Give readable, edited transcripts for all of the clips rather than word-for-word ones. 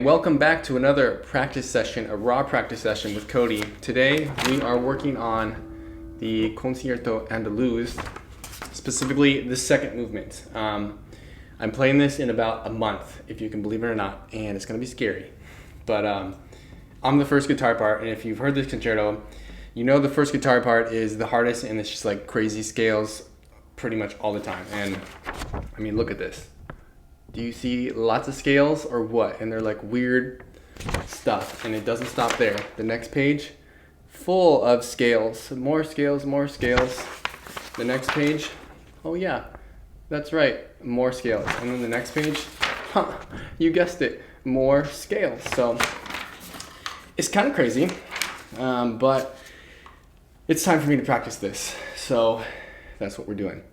Welcome back to another practice session, a raw practice session with Cody. Today we are working on the Concierto Andaluz, specifically the second movement. I'm playing this in about a month, if you can believe it or not, and it's going to be scary. But I'm the first guitar part, and if you've heard this concerto, you know the first guitar part is the hardest, and it's just like crazy scales pretty much all the time. And I mean, look at this. Do you see lots of scales or what? And they're like weird stuff, and it doesn't stop there. The next page, full of scales, more scales, more scales. The next page, oh yeah, that's right, more scales. And then the next page, you guessed it, more scales. So it's kind of crazy, but it's time for me to practice this. So that's what we're doing.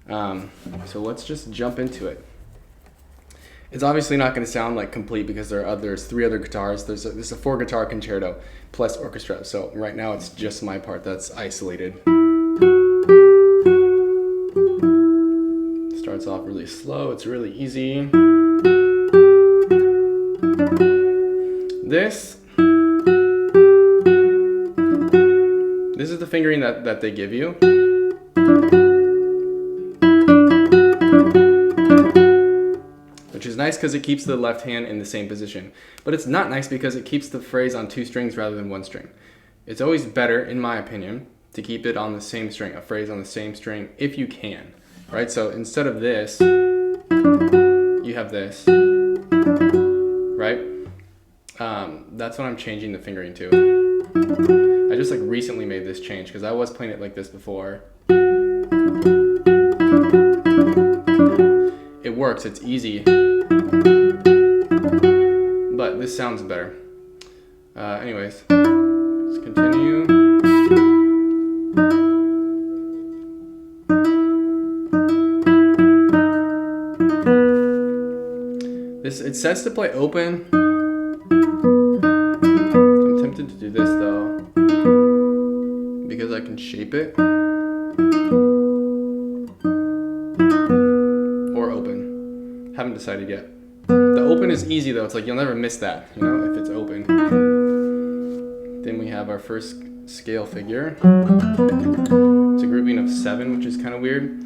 So let's just jump into it. It's obviously not going to sound like complete because there's three other guitars. There's a 4-guitar concerto plus orchestra. So right now it's just my part that's isolated. Starts off really slow. It's really easy. This is the fingering that they give you. Which is nice because it keeps the left hand in the same position. But it's not nice because it keeps the phrase on 2 strings rather than 1 string. It's always better, in my opinion, to keep it on the same string, a phrase on the same string, if you can. Right? So instead of this, you have this. Right? That's what I'm changing the fingering to. I just like recently made this change because I was playing it like this before. It works, it's easy, but this sounds better. Anyways, let's continue. It says to play open. I'm tempted to do this though, because I can shape it. Haven't decided yet. The open is easy though. It's like you'll never miss that, you know, if it's open. Then we have our first scale figure. It's a grouping of 7, which is kind of weird.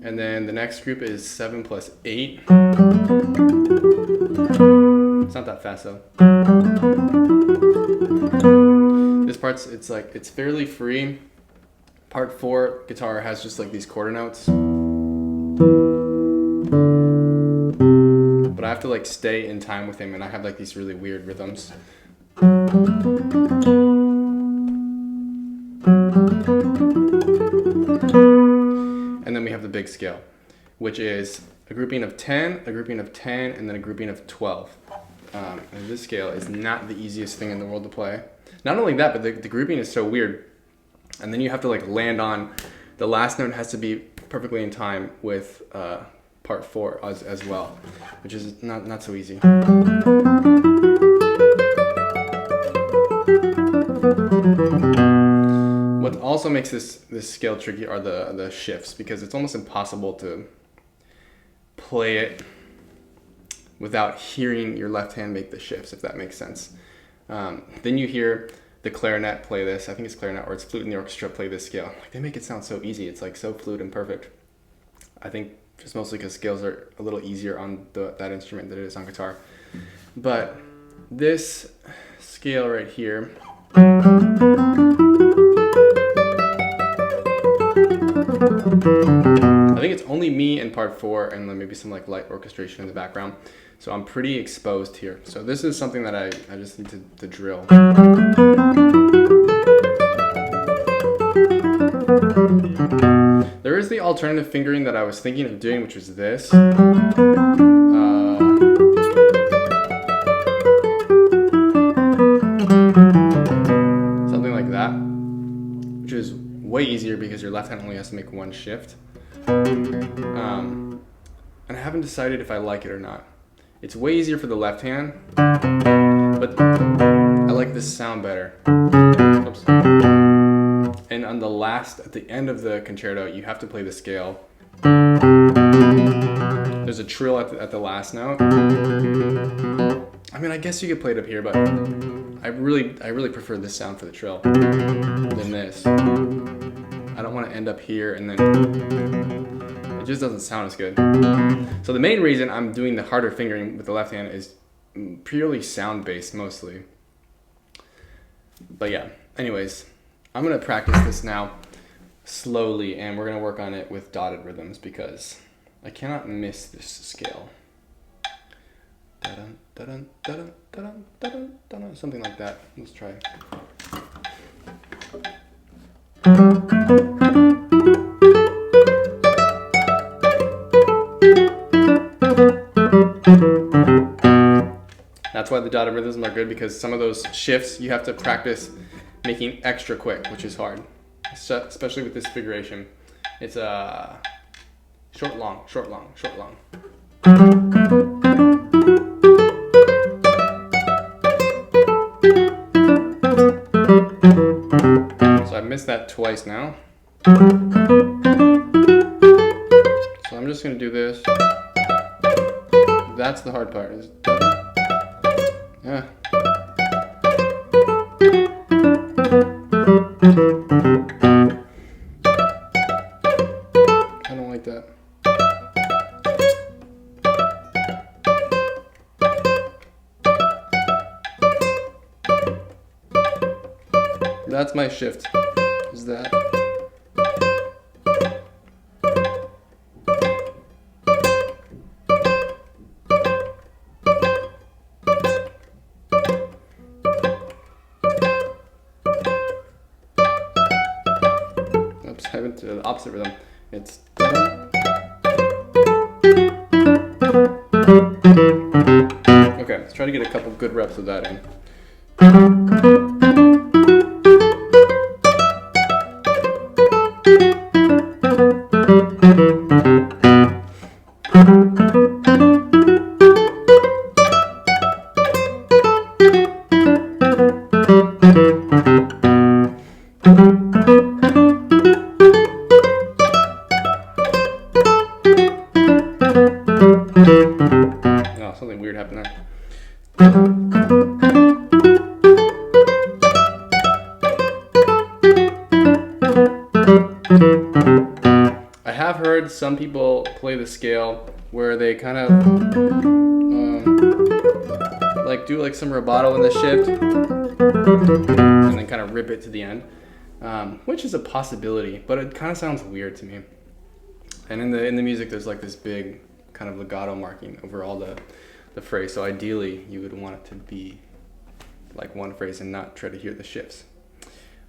And then the next group is 7 plus 8. It's not that fast though. This part's, it's fairly free. Part 4 guitar has just like these quarter notes. But I have to like stay in time with him, and I have like these really weird rhythms. And then we have the big scale, which is a grouping of 10, a grouping of 10, and then a grouping of 12. And this scale is not the easiest thing in the world to play. Not only that, but the grouping is so weird. And then you have to like land on, the last note has to be perfectly in time with part 4 as well, which is not so easy. What also makes this scale tricky are the shifts, because it's almost impossible to play it without hearing your left hand make the shifts, if that makes sense. Then you hear the clarinet play this, I think it's clarinet, or it's flute in the orchestra play this scale. Like, they make it sound so easy, it's like so fluid and perfect. I think just mostly because scales are a little easier on that instrument than it is on guitar. But this scale right here, I think it's only me in part 4 and then maybe some like light orchestration in the background. So I'm pretty exposed here. So this is something that I just need to drill. There is the alternative fingering that I was thinking of doing, which was this. Something like that, which is way easier because your left hand only has to make 1 shift. And I haven't decided if I like it or not. It's way easier for the left hand, but I like this sound better. Oops. And on at the end of the concerto, you have to play the scale. There's a trill at the last note, I mean, I guess you could play it up here, but I really prefer this sound for the trill than this. I don't want to end up here and then it just doesn't sound as good. So the main reason I'm doing the harder fingering with the left hand is purely sound based mostly. But yeah, anyways, I'm gonna practice this now slowly, and we're gonna work on it with dotted rhythms because I cannot miss this scale. Da-dun, da-dun, da-dun, da-dun, da-dun, da-dun, something like that. Let's try. That's why the dotted rhythms are good, because some of those shifts you have to practice making extra quick, which is hard, especially with this figuration. It's a short, long, short, long, short, long. So I missed that twice now. So I'm just gonna do this. That's the hard part. Yeah. I don't like that. That's my shift. Is that? Oops, I went to the opposite rhythm. It's. Okay, let's try to get a couple good reps of that in. Oh, something weird happened there. I have heard some people play the scale where they kind of like do like some rubato in the shift and then kind of rip it to the end, which is a possibility, but it kind of sounds weird to me. And in the music, there's like this big kind of legato marking over all the phrase. So ideally, you would want it to be like one phrase and not try to hear the shifts.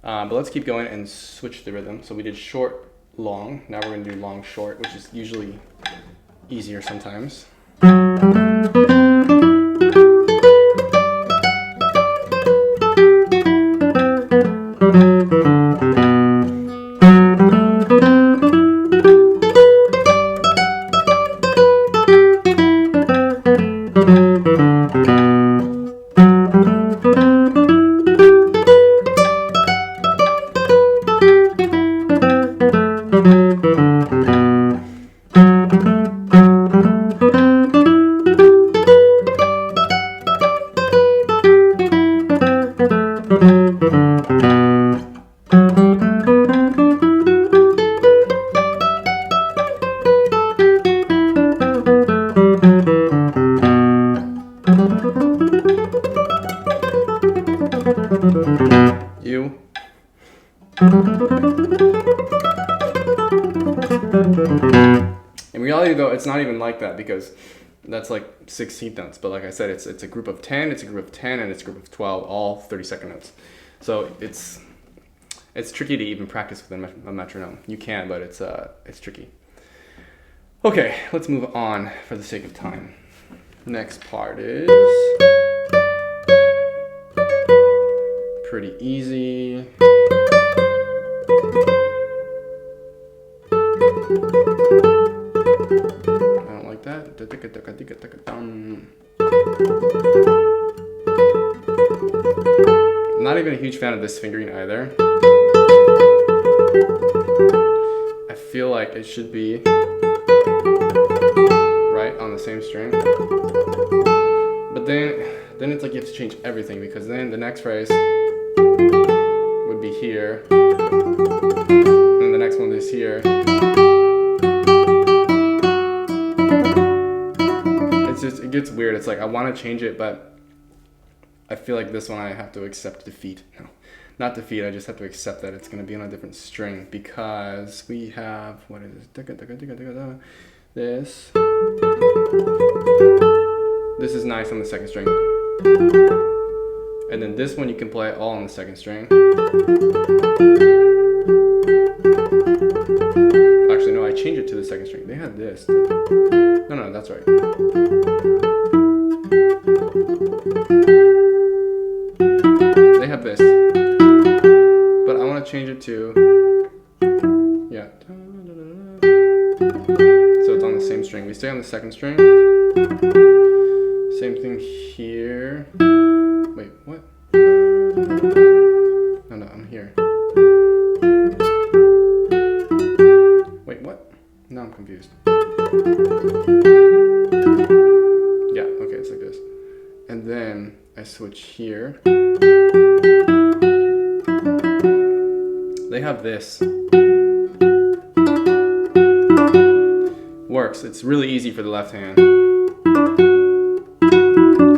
But let's keep going and switch the rhythm. So we did short, long. Now we're going to do long, short, which is usually easier sometimes. You. In reality, though, it's not even like that, because that's like 16th notes. But like I said, it's a group of 10, it's a group of 10, and it's a group of 12, all 32nd notes. So it's tricky to even practice with a metronome. You can, but it's tricky. Okay, let's move on for the sake of time. Next part is pretty easy. I don't like that. I'm not even a huge fan of this fingering either. I feel like it should be right on the same string. But then then it's like you have to change everything, because then the next phrase would be here, and then the next one is here. It's just, it gets weird. It's like I want to change it, but I feel like this one I have to accept defeat. No, not defeat. I just have to accept that it's going to be on a different string, because we have, what is this? This. This is nice on the second string. And then this one you can play all on the second string. Actually, no, I changed it to the second string. They had this. No, that's right. They have this. But I want to change it to, yeah. So it's on the same string. We stay on the second string. Same thing here. Wait, what? No, I'm here. Wait, what? Now I'm confused. Yeah, okay, it's like this. And then I switch here. They have this. Works. It's really easy for the left hand.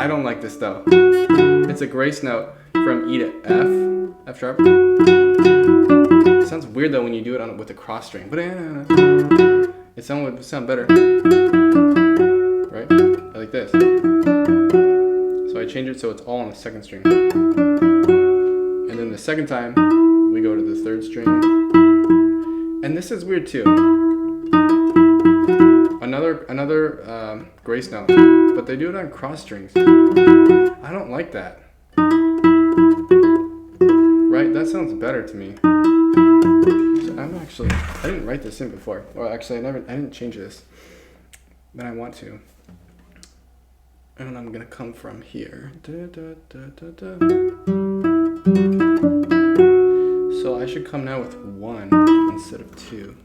I don't like this though. It's a grace note from E to F sharp. It sounds weird though when you do it with a cross string, but it would sound better, right? I like this. So I change it so it's all on the second string. And then the second time, we go to the third string. And this is weird too. Another grace note, but they do it on cross strings. I don't like that. Right? That sounds better to me. So I didn't write this in before. Well, actually, I didn't change this. But I want to. And I'm gonna come from here. So I should come now with 1 instead of 2.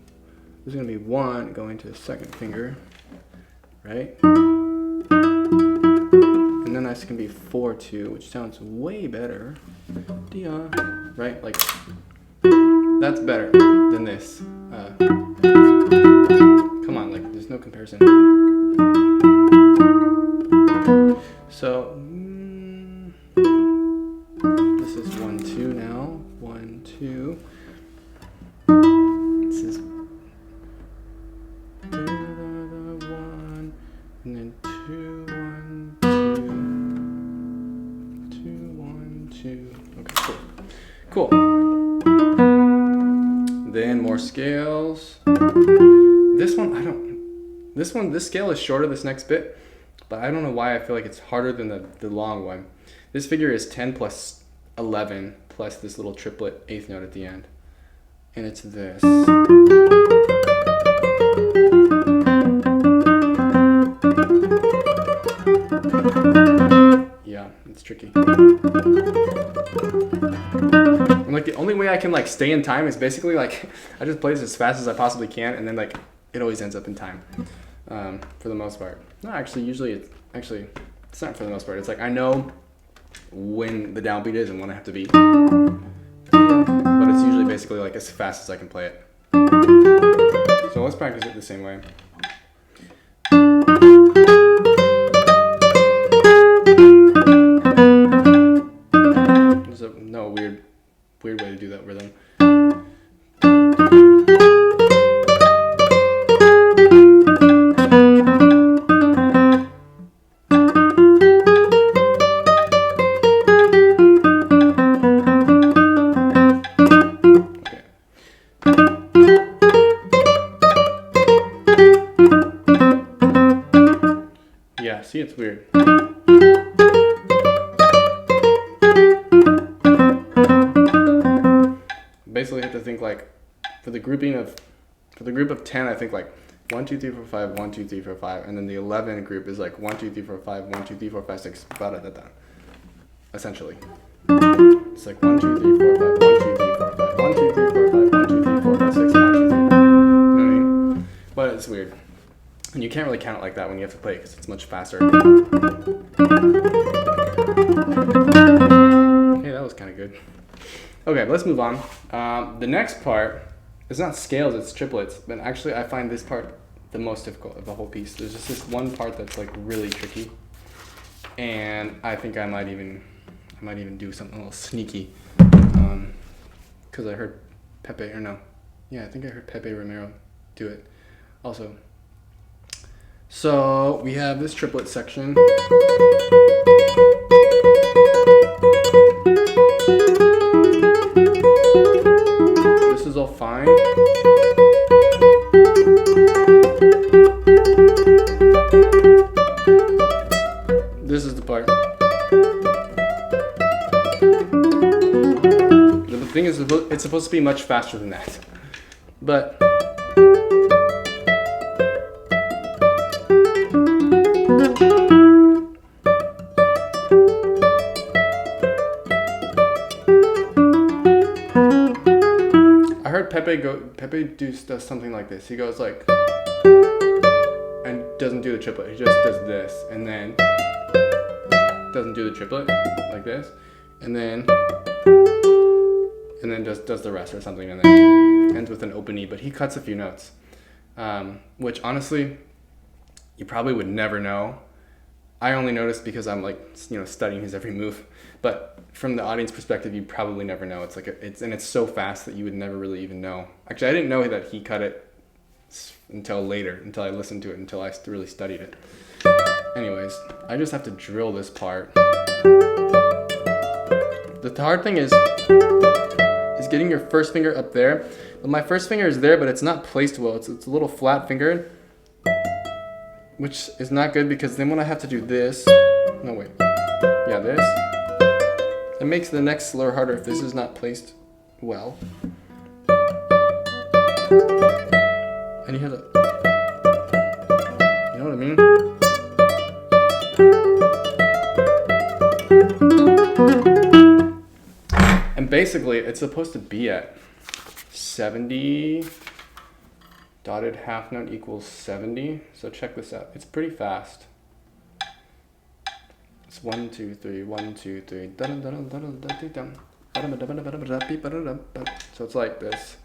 There's going to be 1 going to the second finger, right? And then that's going to be 4-2, which sounds way better. Right? Like, that's better than this. Come on, like, there's no comparison. So, this is 1-2 now. 1-2. This is 1, and then 2, 1, 2, 2, 1, 2. Okay, cool. Then more scales. This scale is shorter, this next bit, but I don't know why I feel like it's harder than the long one. This figure is 10 plus 11 plus this little triplet eighth note at the end. And it's this. Yeah, it's tricky. And like the only way I can like stay in time is basically like I just play this as fast as I possibly can, and then like it always ends up in time for the most part. No, actually, usually it's not for the most part. It's like I know when the downbeat is and when I have to beat, but it's usually basically like as fast as I can play it. So let's practice it the same way. There's no weird way to do that rhythm. Yeah, see, it's weird. Basically, you have to think like for the group of 10, I think like 1, 2, 3, 4, 5, 1, 2, 3, 4, 5, and then the 11 group is like 1, 2, 3, 4, 5, 1, 2, 3, 4, 5, 6, ba-da-da-da. Essentially, it's like 1, 2, 3, 4, 5, 1, 2, 3, 4, 5, 1, 2, 3, 4, 5, 1, 2, 3, 4, 5, 6, 1, 2, 3. You know what I mean? But it's weird, and you can't really count it like that when you have to play it because it's much faster. good. Okay, let's move on. The next part is not scales, it's triplets. But actually, I find this part the most difficult of the whole piece. There's just this one part that's like really tricky, and I think I might even do something a little sneaky, because I heard Pepe, or no, yeah, I think I heard Pepe Romero do it also. So we have this triplet section. This is all fine. This is the part. The thing is, it's supposed to be much faster than that. But I heard Pepe does something like this. He goes like, and doesn't do the triplet. He just does this, and then doesn't do the triplet like this, and then just does the rest or something, and then ends with an open E. But he cuts a few notes, which honestly, you probably would never know. I only noticed because I'm like, studying his every move. But from the audience perspective, you probably never know. It's like it's so fast that you would never really even know. Actually, I didn't know that he cut it until later, until I listened to it, until I really studied it. Anyways, I just have to drill this part. The hard thing is getting your first finger up there. But my first finger is there, but it's not placed well. It's a little flat fingered, which is not good, because then when I have to do this, this, it makes the next slur harder if this is not placed well. And you have to, you know what I mean? And basically, it's supposed to be at 70, dotted half note equals 70. So check this out. It's pretty fast. It's 1, 2, 3, 1, 2, 3. So it's like this.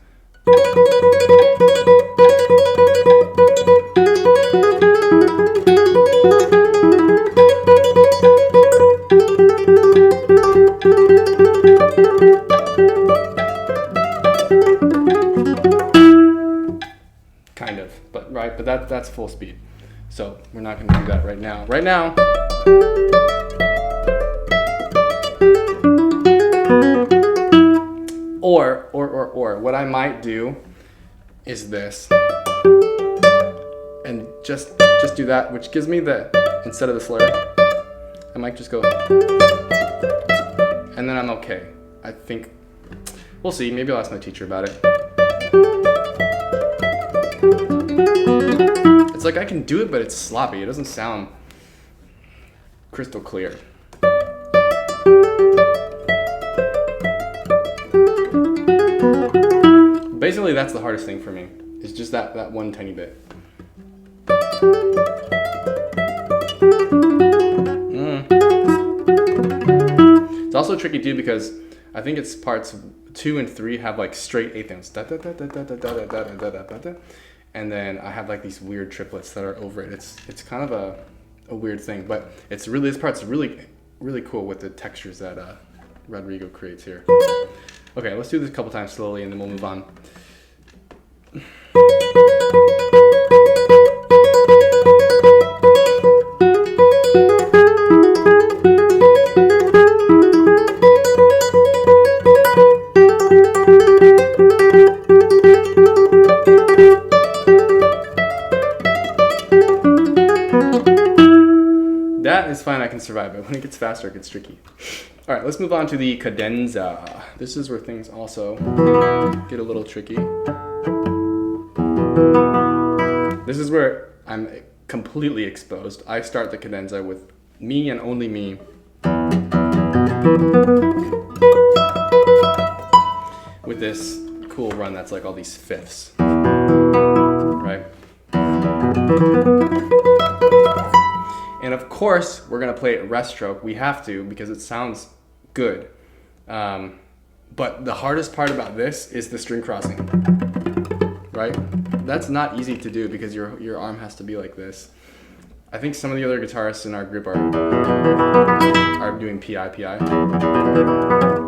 Kind of, but that's full speed. So we're not going to do that right now. Right now, or what I might do is this, and just do that, which gives me the, instead of the slur, I might just go, and then I'm okay. I think, we'll see, maybe I'll ask my teacher about it. It's like I can do it, but it's sloppy. It doesn't sound crystal clear. Basically, that's the hardest thing for me. It's just that one tiny bit. It's also tricky too, because I think it's parts 2 and 3 have like straight eighth notes. And then I have like these weird triplets that are over it. It's kind of a weird thing, but it's really, this part's really, really cool with the textures that Rodrigo creates here. Okay, let's do this a couple times slowly, and then we'll move on. That is fine, I can survive, but when it gets faster, it gets tricky. All right, let's move on to the cadenza. This is where things also get a little tricky. This is where I'm completely exposed. I start the cadenza with me and only me. With this cool run that's like all these fifths, right? And of course, we're gonna play it rest stroke. We have to, because it sounds good. But the hardest part about this is the string crossing, right? That's not easy to do because your arm has to be like this. I think some of the other guitarists in our group are doing PI,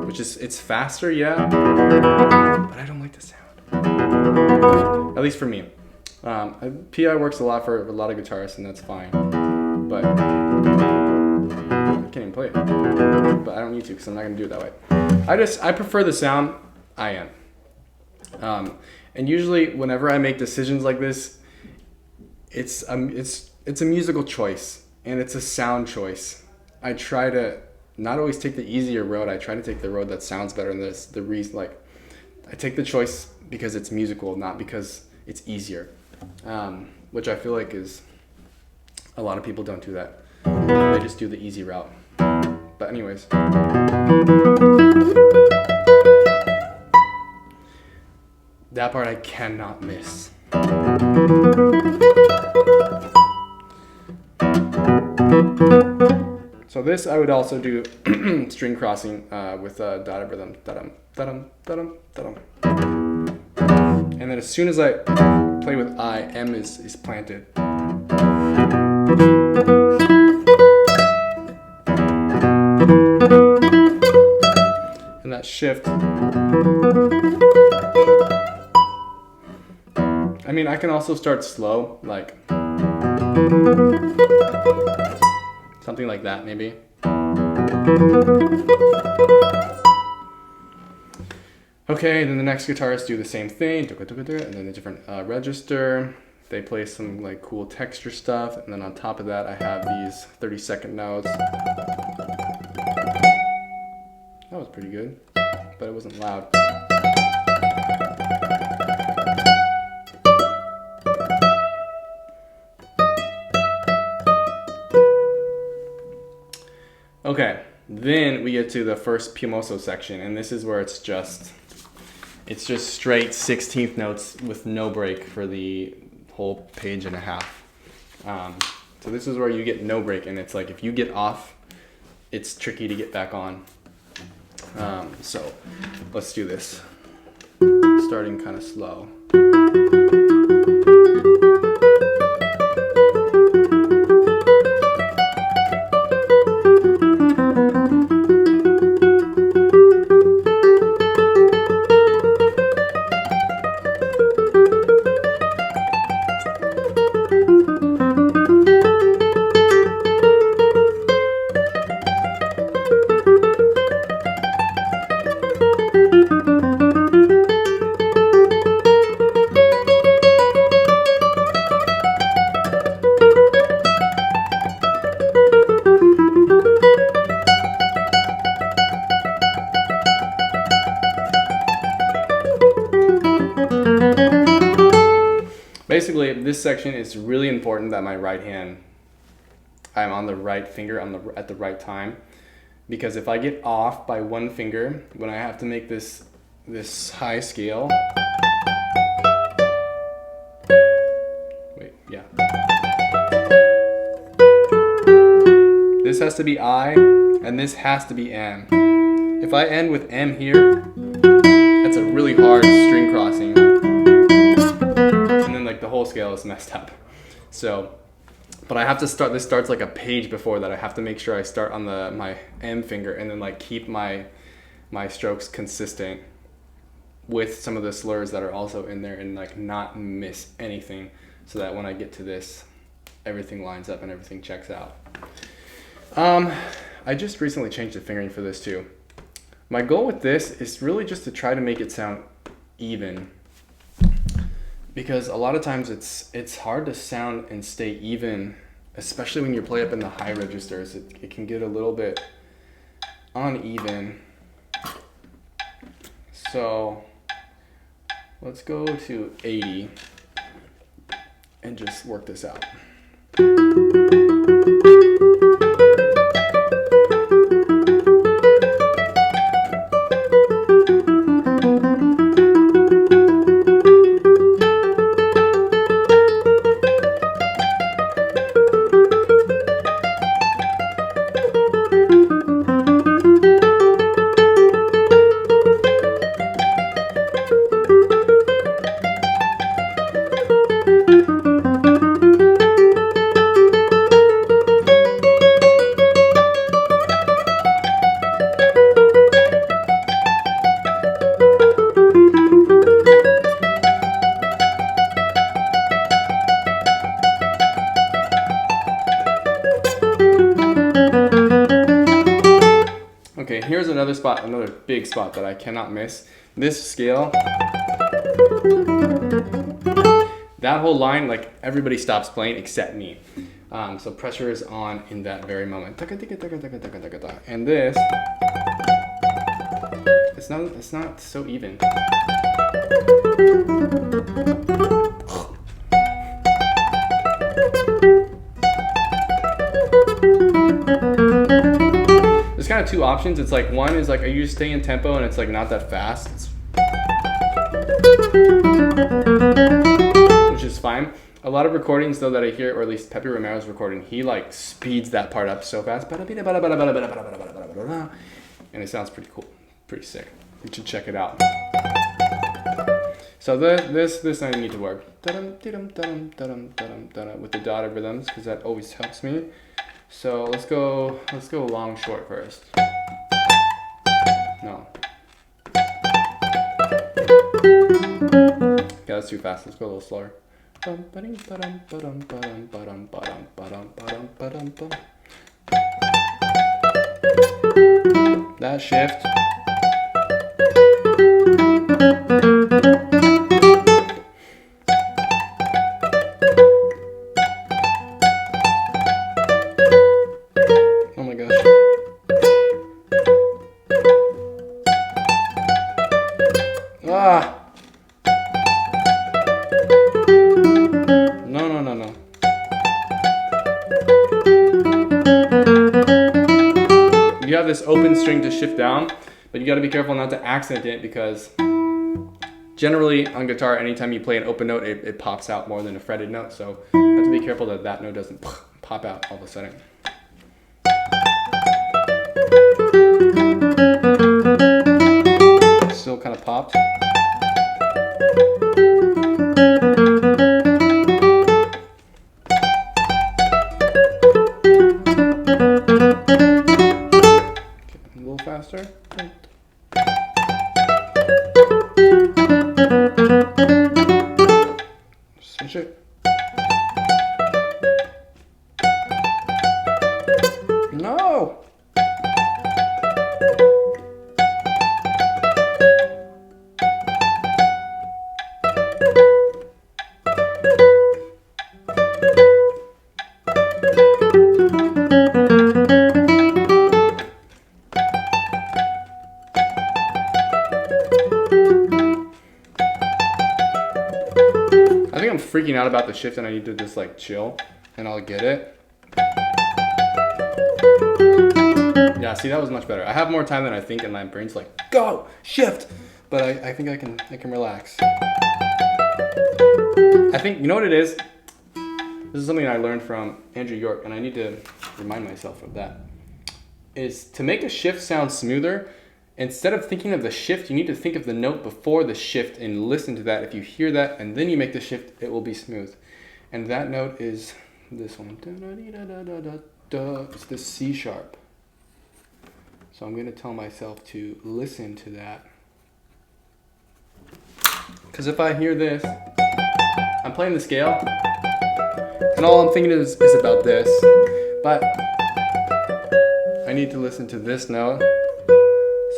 which is, it's faster, yeah, but I don't like the sound. At least for me. PI works a lot for a lot of guitarists, and that's fine. But I can't even play it. But I don't need to because I'm not gonna do it that way. I prefer the sound I am. And usually whenever I make decisions like this, it's a musical choice and it's a sound choice. I try to not always take the easier road. I try to take the road that sounds better. And that's the reason, like, I take the choice because it's musical, not because it's easier. Which I feel like is, a lot of people don't do that. They just do the easy route. But anyways. That part I cannot miss. So this I would also do string crossing with dotted rhythm. Da-dum, da-dum, da-dum, da-dum. And then as soon as I play with I, M is planted. And that shift. I mean, I can also start slow, like something like that, maybe. Okay, then the next guitarists do the same thing, and then a different register. They play some like cool texture stuff, and then on top of that, I have these 30-second notes. That was pretty good, but it wasn't loud. Okay, then we get to the first Pimoso section, and this is where it's just straight 16th notes with no break for the whole page and a half. So this is where you get no break, and it's like if you get off, it's tricky to get back on. So let's do this. Starting kind of slow. Basically, this section is really important that my right hand, I'm on the right finger at the right time, because if I get off by one finger, when I have to make this high scale, wait, yeah. This has to be I, and this has to be M. If I end with M here, that's a really hard string crossing. And then like the whole scale is messed up. So, but I have to start, this starts like a page before that. I have to make sure I start on my M finger and then like keep my strokes consistent with some of the slurs that are also in there and like not miss anything, so that when I get to this, everything lines up and everything checks out. I just recently changed the fingering for this too. My goal with this is really just to try to make it sound even, because a lot of times it's hard to sound and stay even, especially when you play up in the high registers. It can get a little bit uneven. So let's go to 80 and just work this out. Okay, here's another spot, another big spot that I cannot miss. This scale, that whole line, like everybody stops playing except me. So pressure is on in that very moment. And this, it's not so even. There's kind of two options. It's like, one is like, you just stay in tempo and it's like not that fast, which is fine. A lot of recordings though that I hear, or at least Pepe Romero's recording, he like speeds that part up so fast, and it sounds pretty cool, pretty sick. You should check it out. So this I need to work with the dotted rhythms because that always helps me. So let's go long short first. No. Yeah, that's too fast. Let's go a little slower. That shift. Oh my gosh. Ah! No. You have this open string to shift down, but you got to be careful not to accent it because generally on guitar, anytime you play an open note, it pops out more than a fretted note. So you have to be careful that that note doesn't pop out all of a sudden. Still kind of popped. A little faster. Switch it. No! I think I'm freaking out about the shift and I need to just like chill and I'll get it. Yeah, see, that was much better. I have more time than I think and my brain's like, go, shift. But I think I can relax. I think, you know what it is? This is something I learned from Andrew York and I need to remind myself of that. Is to make a shift sound smoother, instead of thinking of the shift, you need to think of the note before the shift and listen to that. If you hear that and then you make the shift, it will be smooth. And that note is this one. It's the C sharp. So I'm going to tell myself to listen to that. Because if I hear this, I'm playing the scale, and all I'm thinking is about this. But I need to listen to this note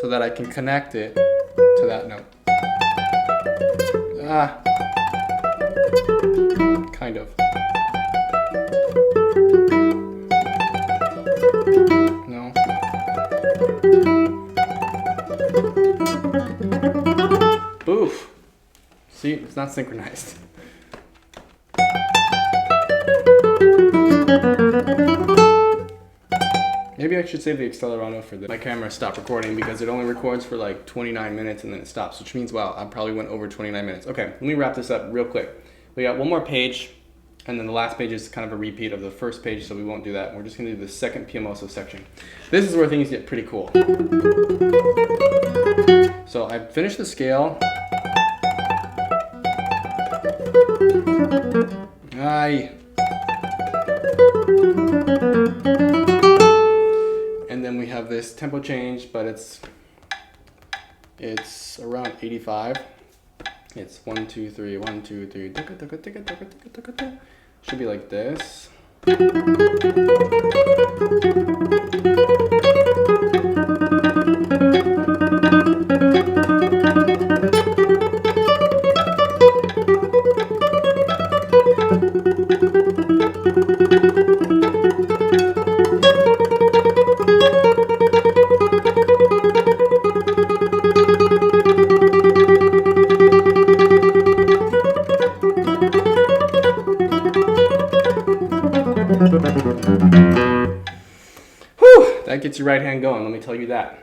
so that I can connect it to that note. Ah. Kind of. No. Boof. See, it's not synchronized. Maybe I should save the accelerando for this. My camera stopped recording because it only records for like 29 minutes and then it stops, which means, wow, I probably went over 29 minutes. Okay, let me wrap this up real quick. We got one more page, and then the last page is kind of a repeat of the first page, so we won't do that. We're just gonna do the second Piemoso section. This is where things get pretty cool. So I finished the scale. Aye. And then we have this tempo change, but it's around 85. It's 1, 2, 3, 1, 2, 3. Should be like this. gets your right hand going, let me tell you that.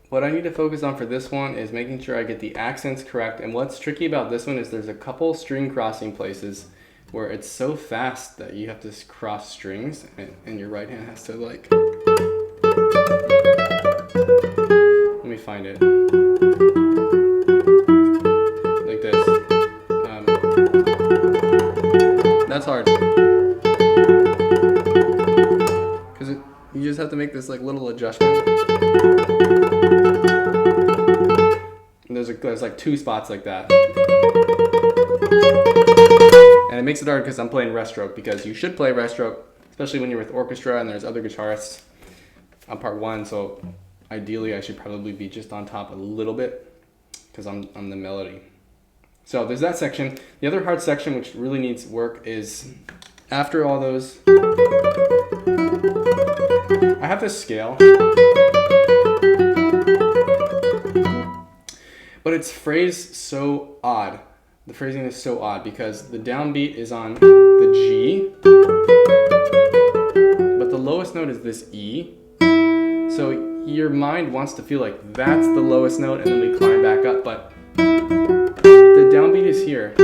What I need to focus on for this one is making sure I get the accents correct. And what's tricky about this one is there's a couple string crossing places where it's so fast that you have to cross strings, and your right hand has to like, let me find it, like this. That's hard, because you just have to make this like little adjustment. And there's like 2 spots like that. And it makes it hard because I'm playing rest stroke, because you should play rest stroke, especially when you're with orchestra and there's other guitarists on part 1. So ideally I should probably be just on top a little bit because I'm the melody. So there's that section. The other hard section which really needs work is after all those, I have this scale, but it's phrased so odd. The phrasing is so odd because the downbeat is on the G, but the lowest note is this E. So your mind wants to feel like that's the lowest note and then we climb back up, but the downbeat is here.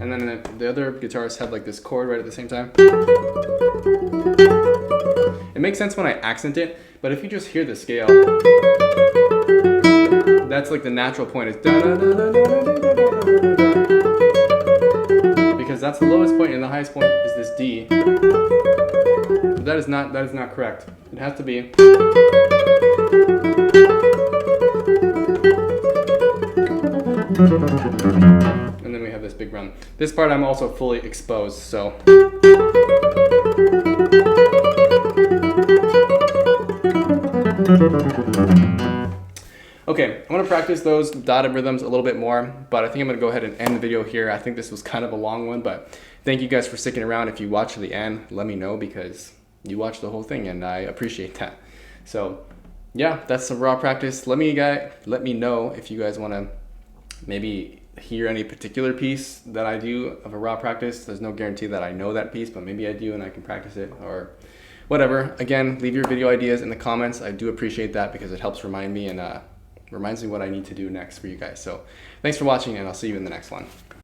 And then the other guitarists have like this chord right at the same time. It makes sense when I accent it, but if you just hear the scale, that's like the natural point is da da da da da da da, because that's the lowest point and the highest point is this D. But that is not correct. It has to be. And then we have this big run. This part I'm also fully exposed, so. Okay, I'm gonna practice those dotted rhythms a little bit more, but I think I'm gonna go ahead and end the video here. I think this was kind of a long one, but thank you guys for sticking around. If you watch to the end, let me know because you watched the whole thing and I appreciate that. So yeah, that's some raw practice. Let me know if you guys wanna maybe hear any particular piece that I do of a raw practice. There's no guarantee that I know that piece, but maybe I do and I can practice it or whatever. Again, leave your video ideas in the comments. I do appreciate that because it helps remind me and reminds me what I need to do next for you guys. So thanks for watching and I'll see you in the next one.